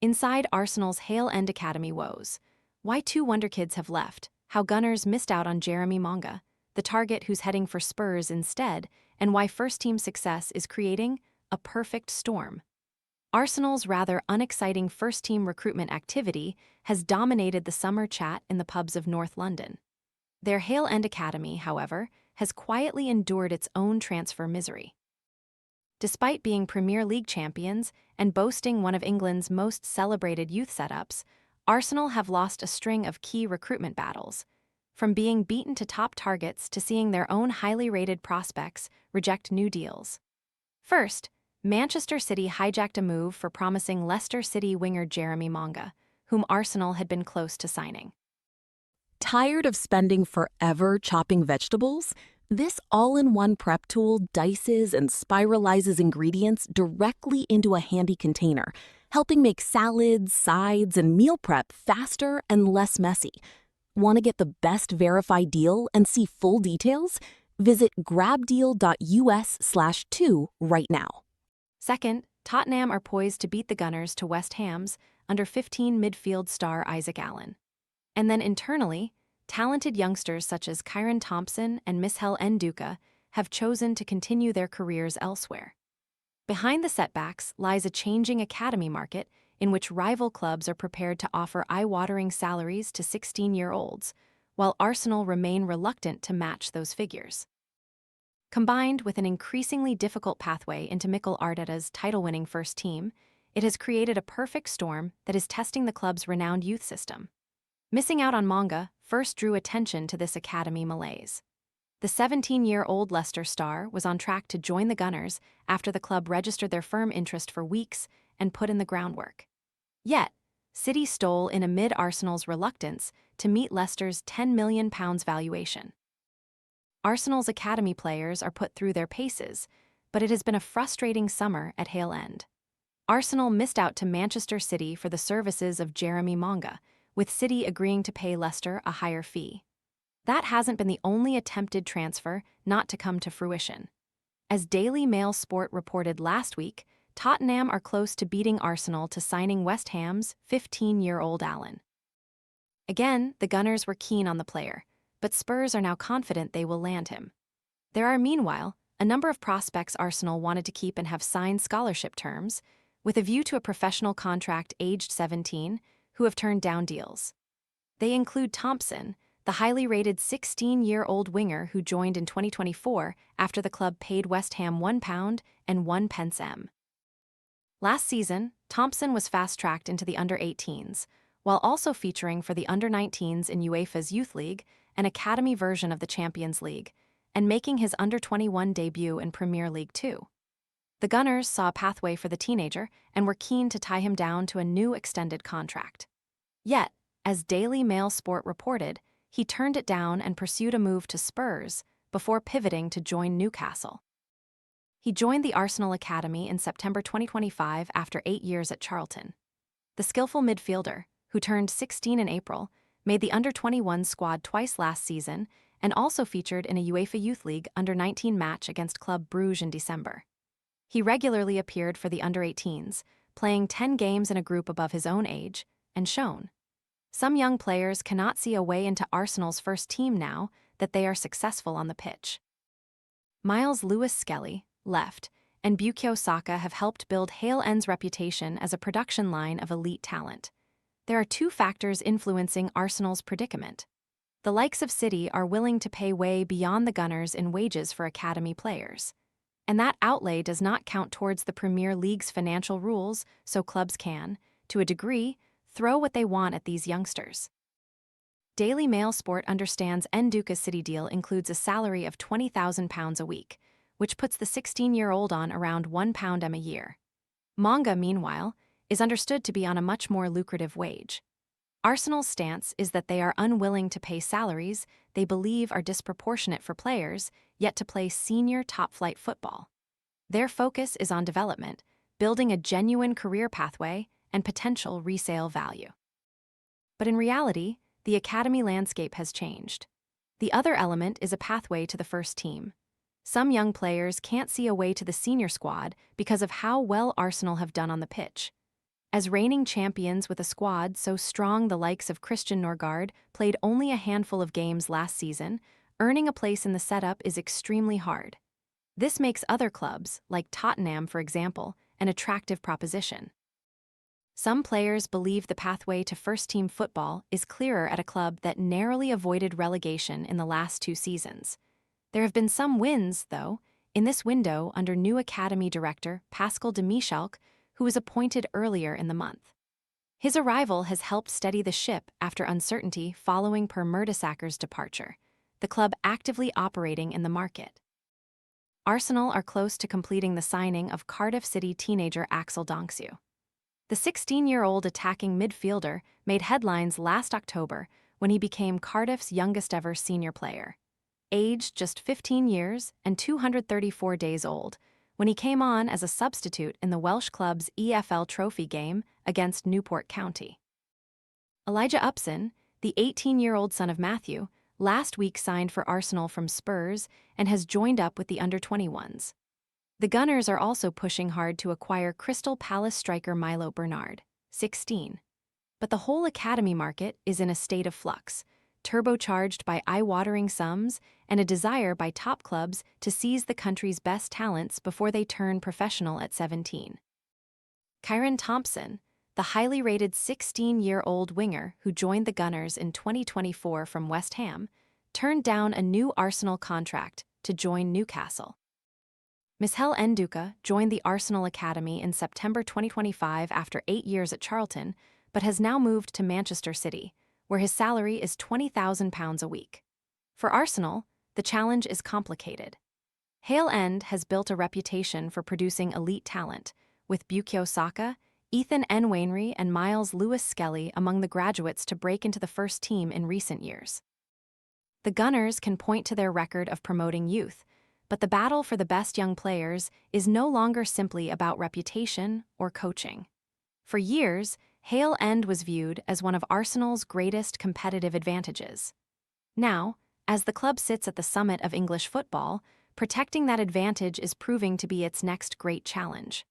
Inside Arsenal's Hale End Academy woes, why two wonderkids have left, how Gunners missed out on Jeremy Monga, the target who's heading for Spurs instead, and why first-team success is creating a perfect storm. Arsenal's rather unexciting first-team recruitment activity has dominated the summer chat in the pubs of North London. Their Hale End Academy, however, has quietly endured its own transfer misery. Despite being Premier League champions and boasting one of England's most celebrated youth setups, Arsenal have lost a string of key recruitment battles, from being beaten to top targets to seeing their own highly rated prospects reject new deals. First, Manchester City hijacked a move for promising Leicester City winger Jeremy Monga, whom Arsenal had been close to signing. Tired of spending forever chopping vegetables? This all-in-one prep tool dices and spiralizes ingredients directly into a handy container, helping make salads, sides, and meal prep faster and less messy. Want to get the best verified deal and see full details? Visit grabdeal.us/2 right now. Second, Tottenham are poised to beat the Gunners to West Ham's under-15 midfield star Isaac Allen. And then internally, talented youngsters such as Kyron Thompson and Hale End have chosen to continue their careers elsewhere. Behind the setbacks lies a changing academy market in which rival clubs are prepared to offer eye-watering salaries to 16-year-olds, while Arsenal remain reluctant to match those figures. Combined with an increasingly difficult pathway into Mikel Arteta's title-winning first team, it has created a perfect storm that is testing the club's renowned youth system. Missing out on Monga first drew attention to this academy malaise. The 17-year-old Leicester star was on track to join the Gunners after the club registered their firm interest for weeks and put in the groundwork. Yet, City stole in amid Arsenal's reluctance to meet Leicester's £10 million valuation. Arsenal's academy players are put through their paces, but it has been a frustrating summer at Hale End. Arsenal missed out to Manchester City for the services of Jeremy Monga, with City agreeing to pay Leicester a higher fee. That hasn't been the only attempted transfer not to come to fruition. As Daily Mail Sport reported last week, Tottenham are close to beating Arsenal to signing West Ham's 15-year-old Allen. Again, the Gunners were keen on the player, but Spurs are now confident they will land him. There are, meanwhile, a number of prospects Arsenal wanted to keep and have signed scholarship terms, with a view to a professional contract aged 17, who have turned down deals. They include Thompson, the highly rated 16-year-old winger who joined in 2024 after the club paid West Ham £1 and 1 pence M. Last season, Thompson was fast-tracked into the under-18s, while also featuring for the under-19s in UEFA's Youth League, an academy version of the Champions League, and making his under-21 debut in Premier League 2. The Gunners saw a pathway for the teenager and were keen to tie him down to a new extended contract. Yet, as Daily Mail Sport reported, he turned it down and pursued a move to Spurs before pivoting to join Newcastle. He joined the Arsenal Academy in September 2025 after 8 years at Charlton. The skillful midfielder, who turned 16 in April, made the under-21 squad twice last season and also featured in a UEFA Youth League under-19 match against Club Brugge in December. He regularly appeared for the under-18s, playing 10 games in a group above his own age, and shone. Some young players cannot see a way into Arsenal's first team now that they are successful on the pitch. Miles Lewis-Skelly, left, and Bukayo Saka have helped build Hale End's reputation as a production line of elite talent. There are two factors influencing Arsenal's predicament. The likes of City are willing to pay way beyond the Gunners in wages for academy players. And that outlay does not count towards the Premier League's financial rules, so clubs can, to a degree, throw what they want at these youngsters. Daily Mail Sport understands Nduka's City deal includes a salary of £20,000 a week, which puts the 16-year-old on around £1 a year. Monga, meanwhile, is understood to be on a much more lucrative wage. Arsenal's stance is that they are unwilling to pay salaries they believe are disproportionate for players yet to play senior top-flight football. Their focus is on development, building a genuine career pathway and potential resale value. But in reality, the academy landscape has changed. The other element is a pathway to the first team. Some young players can't see a way to the senior squad because of how well Arsenal have done on the pitch. As reigning champions with a squad so strong the likes of Christian Norgard played only a handful of games last season, earning a place in the setup is extremely hard. This makes other clubs, like Tottenham for example, an attractive proposition. Some players believe the pathway to first-team football is clearer at a club that narrowly avoided relegation in the last 2 seasons. There have been some wins, though, in this window under new academy director Pascal de Michalk, who was appointed earlier in the month. His arrival has helped steady the ship after uncertainty following Per Mertesacker's departure, the club actively operating in the market. Arsenal are close to completing the signing of Cardiff City teenager Axel Donksue. The 16-year-old attacking midfielder made headlines last October when he became Cardiff's youngest-ever senior player. Aged just 15 years and 234 days old, when he came on as a substitute in the Welsh club's EFL Trophy game against Newport County. Elijah Upson, the 18-year-old son of Matthew, last week signed for Arsenal from Spurs and has joined up with the under-21s. The Gunners are also pushing hard to acquire Crystal Palace striker Milo Bernard, 16. But the whole academy market is in a state of flux, turbocharged by eye-watering sums and a desire by top clubs to seize the country's best talents before they turn professional at 17. Kyron Thompson, the highly rated 16-year-old winger who joined the Gunners in 2024 from West Ham, turned down a new Arsenal contract to join Newcastle. Hale End joined the Arsenal Academy in September 2025 after 8 years at Charlton, but has now moved to Manchester City, where his salary is £20,000 a week. For Arsenal, the challenge is complicated. Hale End has built a reputation for producing elite talent, with Bukayo Saka, Ethan Nwaneri, and Miles Lewis-Skelly among the graduates to break into the first team in recent years. The Gunners can point to their record of promoting youth, but the battle for the best young players is no longer simply about reputation or coaching. For years, Hale End was viewed as one of Arsenal's greatest competitive advantages. Now, as the club sits at the summit of English football, protecting that advantage is proving to be its next great challenge.